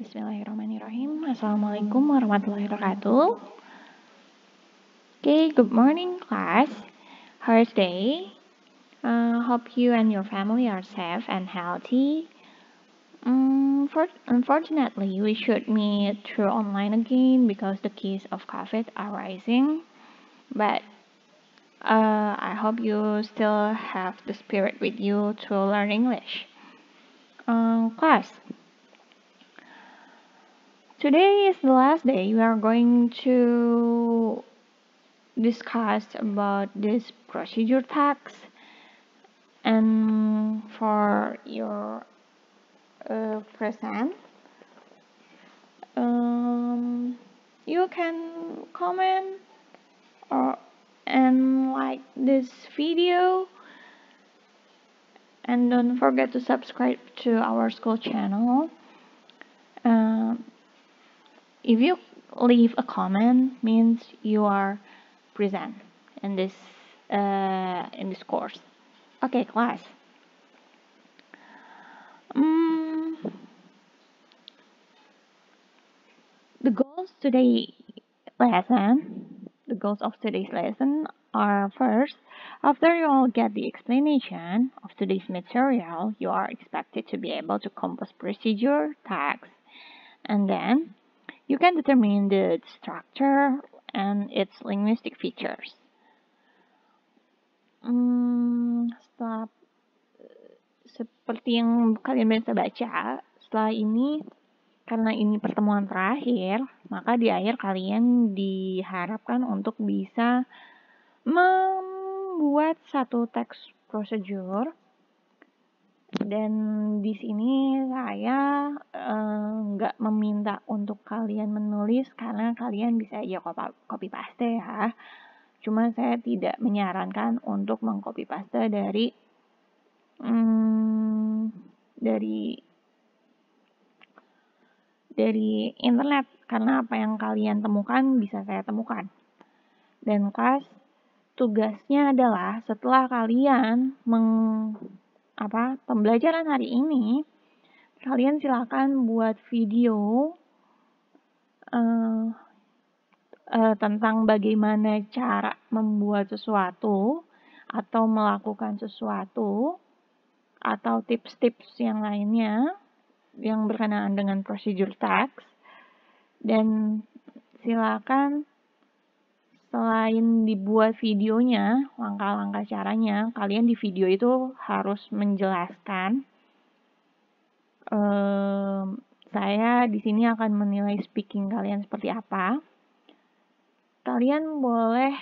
Bismillahirrahmanirrahim. Assalamualaikum warahmatullahi wabarakatuh. Okay, good morning, class. How's day? Hope you and your family are safe and healthy. Unfortunately, we should meet through online again because the case of COVID are rising. But I hope you still have the spirit with you to learn English. Class. Today is the last day we are going to discuss about this procedure tax, and for your present, you can comment or and like this video, and don't forget to subscribe to our school channel. If you leave a comment, means you are present in this course. Okay, class. The goals of today's lesson are: first, after you all get the explanation of today's material, you are expected to be able to compose procedure, tags, and then you can determine the structure and its linguistic features. Seperti yang kalian bisa baca, setelah ini, karena ini pertemuan terakhir, maka di akhir kalian diharapkan untuk bisa membuat satu teks prosedur. Dan di sini saya nggak meminta untuk kalian menulis karena kalian bisa aja copy paste ya. Cuma saya tidak menyarankan untuk mengcopy paste dari internet, karena apa yang kalian temukan bisa saya temukan. Dan kelas tugasnya adalah setelah kalian pembelajaran hari ini, kalian silakan buat video tentang bagaimana cara membuat sesuatu atau melakukan sesuatu atau tips-tips yang lainnya yang berkenaan dengan procedure tax. Dan silakan selain dibuat videonya, langkah-langkah caranya, kalian di video itu harus menjelaskan. Saya di sini akan menilai speaking kalian seperti apa. Kalian boleh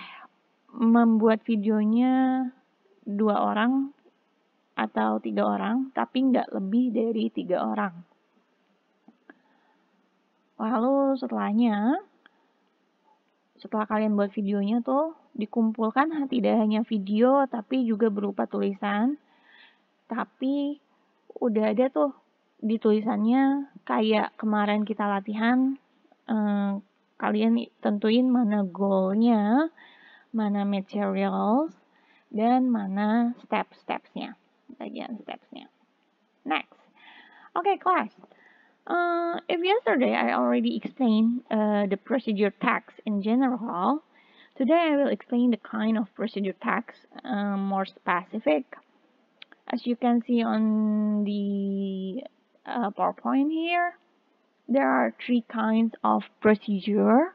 membuat videonya 2 orang atau 3 orang, tapi nggak lebih dari 3 orang. Lalu setelah kalian buat videonya tuh, dikumpulkan tidak hanya video, tapi juga berupa tulisan. Tapi udah ada tuh di tulisannya, kayak kemarin kita latihan, kalian tentuin mana goalnya, mana materials, dan mana bagian stepsnya. Next. Okay, class. If yesterday I already explained the procedure tax in general, today I will explain the kind of procedure tax more specific. As you can see on the PowerPoint here, there are 3 kinds of procedure.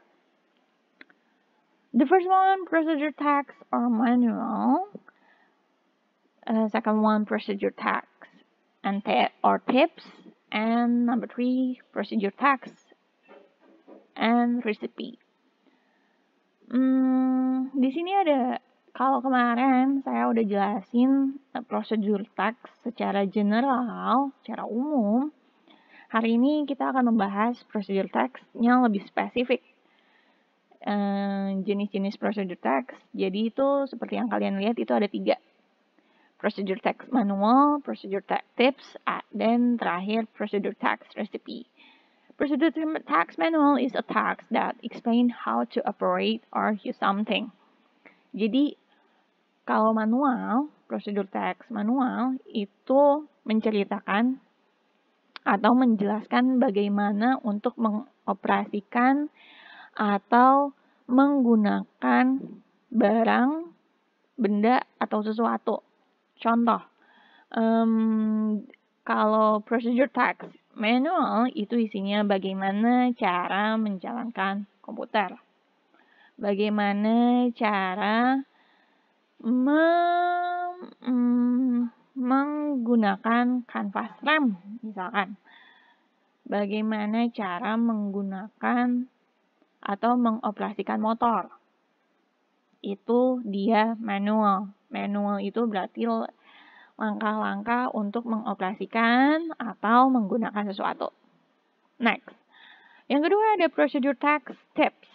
The first one, procedure tax or manual. Second one, procedure tax or tips. And number 3, procedure tax and recipe. Di sini ada, kalau kemarin saya udah jelasin procedure tax secara general, secara umum. Hari ini kita akan membahas procedure tax yang lebih spesifik. Jenis-jenis procedure tax. Jadi itu seperti yang kalian lihat itu ada 3. Procedure tax manual, procedure tax tips, dan terakhir procedure tax recipe. Procedure tax manual is a tax that explain how to operate or use something. Jadi kalau manual, procedure tax manual itu menceritakan atau menjelaskan bagaimana untuk mengoperasikan atau menggunakan barang, benda, atau sesuatu. Contoh, kalau procedure text manual itu isinya bagaimana cara menjalankan komputer, bagaimana cara menggunakan kanvas RAM misalkan, bagaimana cara menggunakan atau mengoperasikan motor. Itu dia manual. Manual itu berarti langkah-langkah untuk mengoperasikan atau menggunakan sesuatu. Next. Yang kedua ada procedure text tips.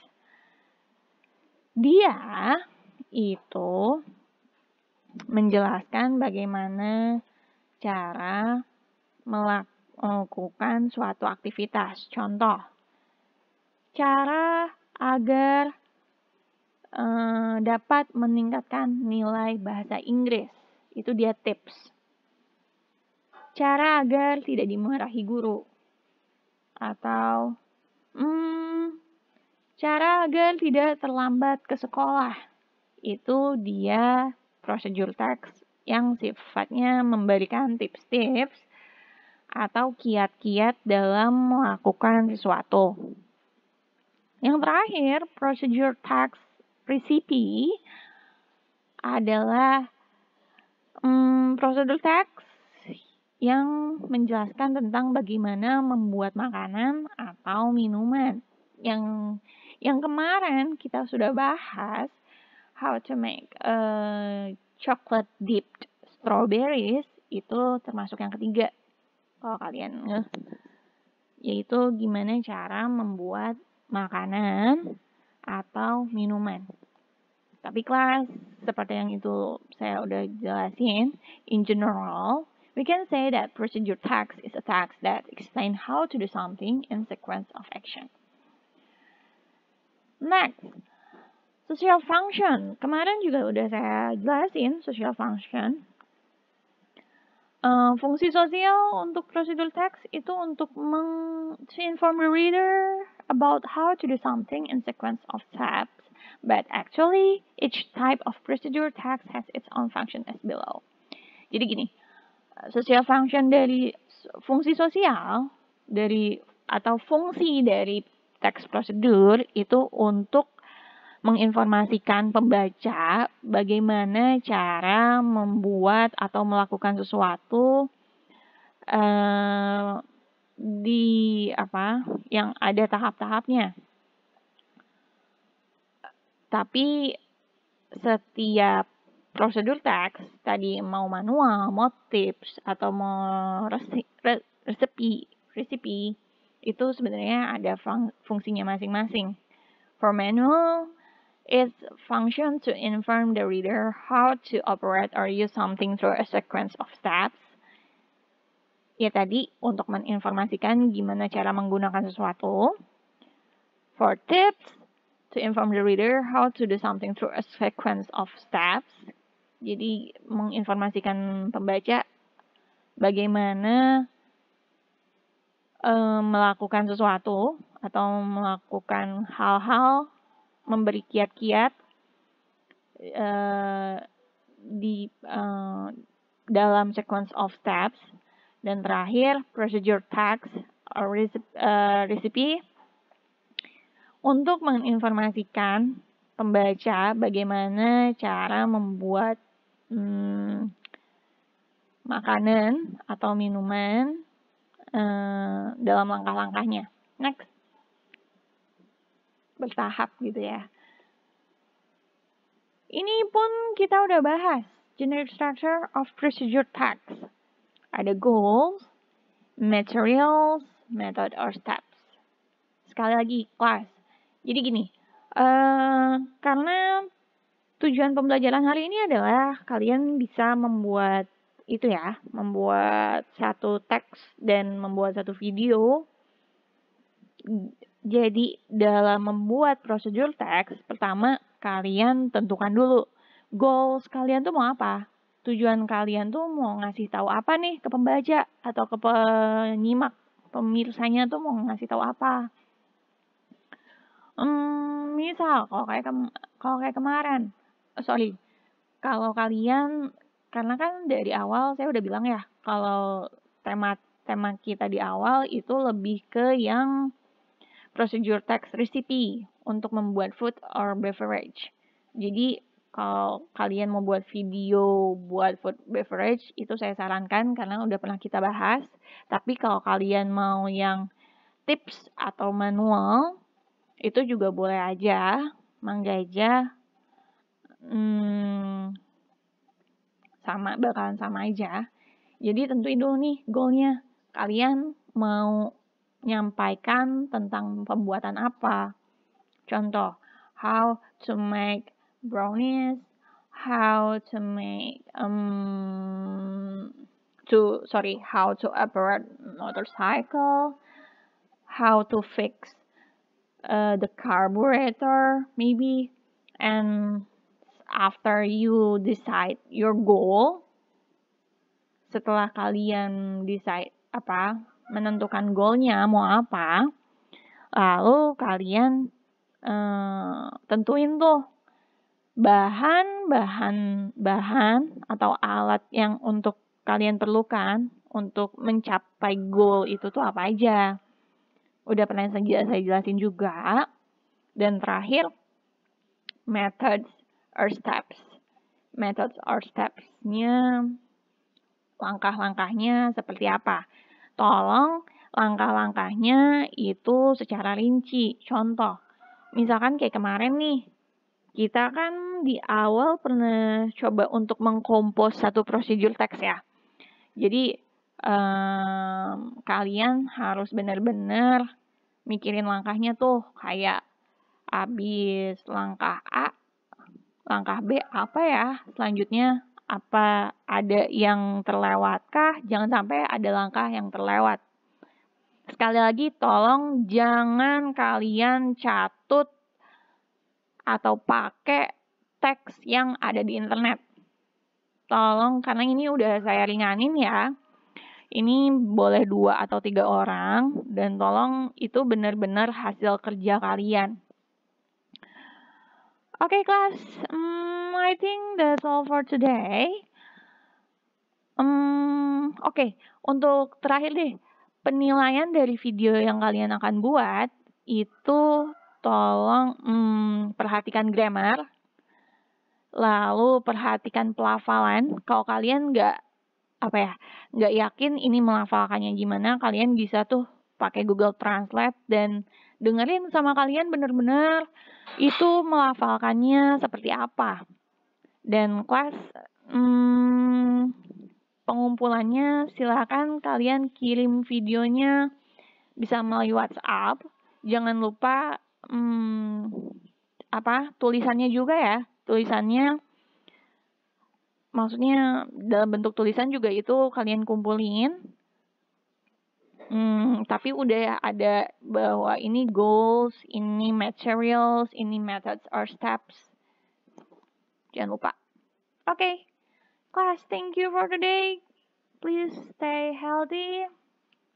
Dia itu menjelaskan bagaimana cara melakukan suatu aktivitas. Contoh, cara agar dapat meningkatkan nilai bahasa Inggris. Itu dia tips. Cara agar tidak dimarahi guru. Atau cara agar tidak terlambat ke sekolah. Itu dia procedure text yang sifatnya memberikan tips-tips atau kiat-kiat dalam melakukan sesuatu. Yang terakhir, procedure text recipe adalah procedure text yang menjelaskan tentang bagaimana membuat makanan atau minuman. Yang kemarin kita sudah bahas how to make chocolate dipped strawberries, itu termasuk yang ketiga. Kalau kalian yaitu gimana cara membuat makanan atau minuman. Tapi kelas seperti yang itu saya udah jelasin, in general, we can say that procedure text is a text that explain how to do something in sequence of action. Next, social function. Kemarin juga udah saya jelasin social function. Fungsi sosial untuk procedure text itu untuk to inform the reader about how to do something in sequence of steps. But actually, each type of procedure text has its own function as below. Jadi gini, social function dari fungsi sosial atau fungsi dari teks prosedur itu untuk menginformasikan pembaca bagaimana cara membuat atau melakukan sesuatu yang ada tahap-tahapnya. Tapi setiap prosedur teks tadi mau manual, mau tips atau mau resipi itu sebenarnya ada fungsinya masing-masing. For manual, its function to inform the reader how to operate or use something through a sequence of steps. Ya tadi untuk menginformasikan gimana cara menggunakan sesuatu. For tips, to inform the reader how to do something through a sequence of steps. Jadi menginformasikan pembaca bagaimana melakukan sesuatu atau melakukan hal-hal, memberi kiat-kiat di dalam sequence of steps. Dan terakhir, procedure text or recipe untuk menginformasikan pembaca bagaimana cara membuat makanan atau minuman dalam langkah-langkahnya. Next. Bertahap gitu ya. Ini pun kita udah bahas. Generic structure of procedure text. Ada goals, materials, method, or steps. Sekali lagi, kelas. Jadi gini, karena tujuan pembelajaran hari ini adalah kalian bisa membuat satu teks dan membuat satu video. Jadi dalam membuat prosedur teks, pertama kalian tentukan dulu goals kalian tuh mau apa. tujuan kalian tuh mau ngasih tahu apa nih ke pembaca atau ke penyimak, pemirsanya tuh mau ngasih tahu apa. Misal kalau kayak kemarin, kalau kalian, karena kan dari awal saya udah bilang ya, kalau tema kita di awal itu lebih ke yang procedure text recipe untuk membuat food or beverage. Jadi kalau kalian mau buat video buat food beverage itu saya sarankan karena udah pernah kita bahas. Tapi kalau kalian mau yang tips atau manual itu juga boleh aja, mangga aja. Bakalan sama aja. Jadi tentuin dulu nih goalnya. Kalian mau nyampaikan tentang pembuatan apa. Contoh, how to make brownies, how to make how to operate motorcycle, how to fix the carburetor maybe, and after you decide your goal, setelah kalian decide menentukan goalnya mau apa, lalu kalian tentuin tuh bahan atau alat yang untuk kalian perlukan untuk mencapai goal itu tuh apa aja. Udah pernah saya jelasin juga. Dan terakhir, methods or steps. Methods or steps-nya, langkah-langkahnya seperti apa. Tolong langkah-langkahnya itu secara rinci. Contoh, misalkan kayak kemarin nih, kita kan di awal pernah coba untuk mengkompos satu prosedur teks ya. Jadi kalian harus benar-benar mikirin langkahnya tuh, kayak habis langkah A, langkah B apa ya selanjutnya, apa ada yang terlewatkah, jangan sampai ada langkah yang terlewat. Sekali lagi tolong jangan kalian catut atau pakai teks yang ada di internet. Tolong, karena ini udah saya ringanin ya. Ini boleh 2 atau 3 orang, dan tolong itu benar-benar hasil kerja kalian. Oke, kelas. I think that's all for today. Oke, untuk terakhir deh, penilaian dari video yang kalian akan buat itu tolong perhatikan grammar, lalu perhatikan pelafalan. Kalau kalian nggak yakin ini melafalkannya gimana, kalian bisa tuh pakai Google Translate dan dengerin sama kalian bener-bener itu melafalkannya seperti apa. Dan kelas pengumpulannya silakan kalian kirim videonya bisa melalui WhatsApp. Jangan lupa tulisannya juga ya. Tulisannya maksudnya dalam bentuk tulisan juga itu kalian kumpulin. Tapi udah ada bahwa ini goals, ini materials, ini methods or steps. Jangan lupa. Okay, class, thank you for today. Please stay healthy.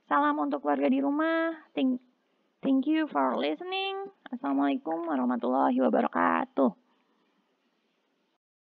Salam untuk keluarga di rumah. Thank you for listening. Assalamualaikum warahmatullahi wabarakatuh.